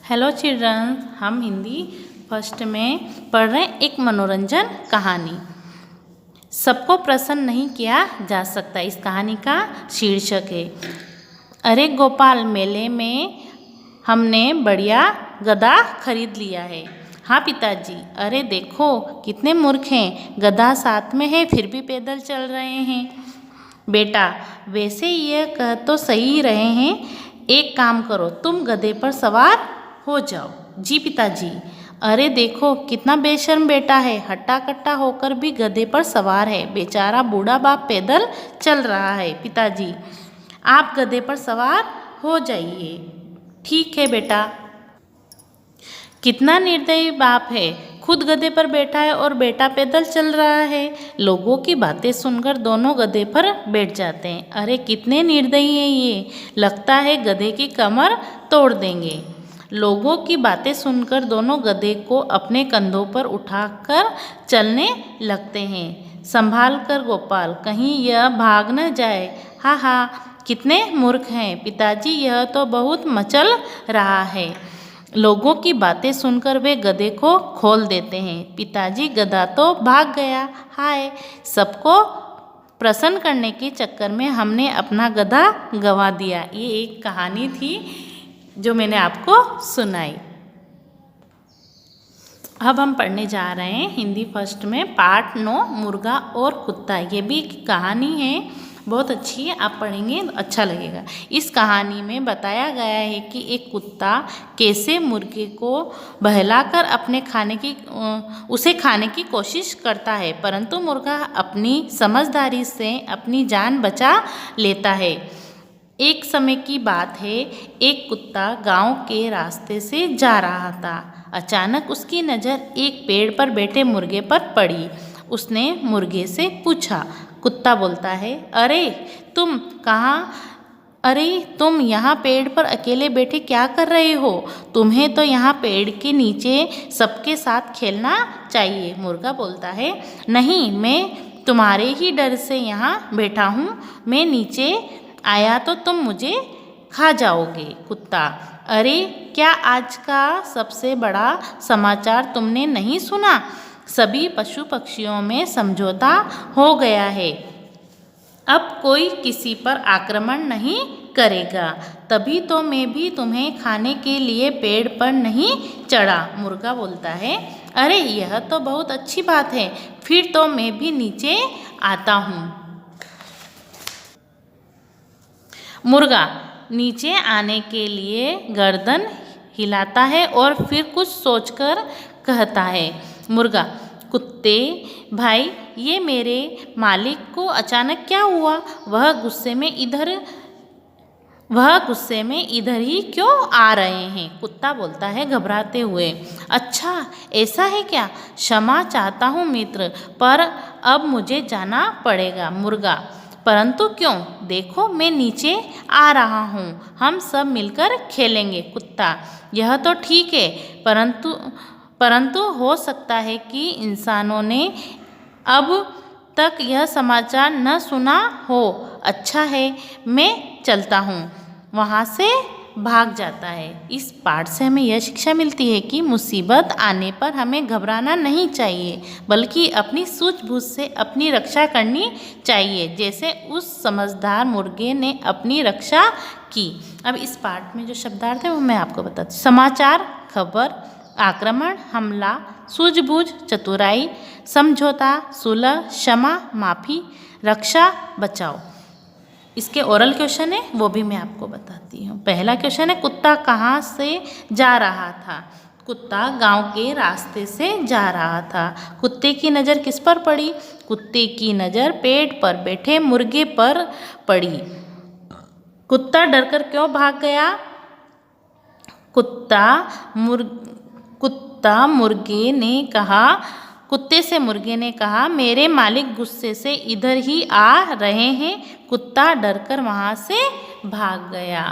Hello children, हम Hindi first में पढ़ रहे हैं एक मनोरंजन कहानी। सबको प्रसन्न नहीं किया जा सकता, इस कहानी का शीर्षक है। अरे गोपाल, मेले में हमने बढ़िया गधा खरीद लिया है। हाँ पिताजी। अरे देखो कितने मूर्ख हैं, गधा साथ में है फिर भी पैदल चल रहे हैं। बेटा, वैसे ये कह तो सही रहे हैं, एक काम करो, तुम गधे पर सवार हो जाओ। जी पिताजी। अरे देखो कितना बेशर्म बेटा है, हट्टा कट्टा होकर भी गधे पर सवार है। बेचारा बूढ़ा बाप पैदल चल रहा है। पिताजी, आप गधे पर सवार हो जाइए। ठीक है बेटा। कितना निर्दयी बाप है, खुद गधे पर बैठा है और बेटा पैदल चल रहा है। लोगों की बातें सुनकर दोनों गधे पर बैठ जाते हैं। अरे कितने निर्दयी हैं ये, लगता है गधे की कमर तोड़ देंगे। लोगों की बातें सुनकर दोनों गधे को अपने कंधों पर उठाकर चलने लगते हैं। संभाल कर गोपाल, कहीं यह भाग न जाए। हाँ हाँ, कितने मूर्ख हैं पिताजी, यह तो बहुत मचल रहा है। लोगों की बातें सुनकर वे गधे को खोल देते हैं। पिताजी, गधा तो भाग गया। हाय, सबको प्रसन्न करने के चक्कर में हमने अपना गधा गंवा दिया। ये एक कहानी थी जो मैंने आपको सुनाई। अब हम पढ़ने जा रहे हैं हिंदी फर्स्ट में पार्ट 9, मुर्गा और कुत्ता। ये भी एक कहानी है, बहुत अच्छी है, आप पढ़ेंगे तो अच्छा लगेगा। इस कहानी में बताया गया है कि एक कुत्ता कैसे मुर्गे को बहलाकर उसे खाने की कोशिश करता है, परंतु मुर्गा अपनी समझदारी से अपनी जान बचा लेता है। एक समय की बात है, एक कुत्ता गांव के रास्ते से जा रहा था। अचानक उसकी नज़र एक पेड़ पर बैठे मुर्गे पर पड़ी। उसने मुर्गे से पूछा। कुत्ता बोलता है, अरे तुम यहाँ पेड़ पर अकेले बैठे क्या कर रहे हो? तुम्हें तो यहाँ पेड़ के नीचे सबके साथ खेलना चाहिए। मुर्गा बोलता है, नहीं, मैं तुम्हारे ही डर से यहाँ बैठा हूँ। मैं नीचे आया तो तुम मुझे खा जाओगे। कुत्ता, अरे क्या आज का सबसे बड़ा समाचार तुमने नहीं सुना? सभी पशु पक्षियों में समझौता हो गया है, अब कोई किसी पर आक्रमण नहीं करेगा। तभी तो मैं भी तुम्हें खाने के लिए पेड़ पर नहीं चढ़ा। मुर्गा बोलता है, अरे यह तो बहुत अच्छी बात है, फिर तो मैं भी नीचे आता हूँ। मुर्गा नीचे आने के लिए गर्दन हिलाता है और फिर कुछ सोचकर कहता है। मुर्गा, कुत्ते भाई, ये मेरे मालिक को अचानक क्या हुआ? वह गुस्से में इधर ही क्यों आ रहे हैं? कुत्ता बोलता है घबराते हुए, अच्छा ऐसा है क्या? क्षमा चाहता हूँ मित्र, पर अब मुझे जाना पड़ेगा। मुर्गा, परंतु क्यों? देखो मैं नीचे आ रहा हूँ, हम सब मिलकर खेलेंगे। कुत्ता, यह तो ठीक है, परंतु हो सकता है कि इंसानों ने अब तक यह समाचार न सुना हो। अच्छा है, मैं चलता हूँ। वहाँ से भाग जाता है। इस पाठ से हमें यह शिक्षा मिलती है कि मुसीबत आने पर हमें घबराना नहीं चाहिए, बल्कि अपनी सूझबूझ से अपनी रक्षा करनी चाहिए, जैसे उस समझदार मुर्गे ने अपनी रक्षा की। अब इस पाठ में जो शब्दार्थ है वो मैं आपको बताती हूँ। समाचार, खबर, आक्रमण, हमला, सूझबूझ, चतुराई, समझौता, सुलह, क्षमा, माफ़ी, रक्षा, बचाव। इसके ओरल क्वेश्चन है, वो भी मैं आपको बताती हूँ। पहला क्वेश्चन है, कुत्ता कहाँ से जा रहा था? कुत्ता गांव के रास्ते से जा रहा था। कुत्ते की नज़र किस पर पड़ी? कुत्ते की नज़र पेड़ पर बैठे मुर्गे पर पड़ी। कुत्ता डरकर क्यों भाग गया? कुत्ते से मुर्गे ने कहा, मेरे मालिक गुस्से से इधर ही आ रहे हैं। कुत्ता डरकर वहाँ से भाग गया।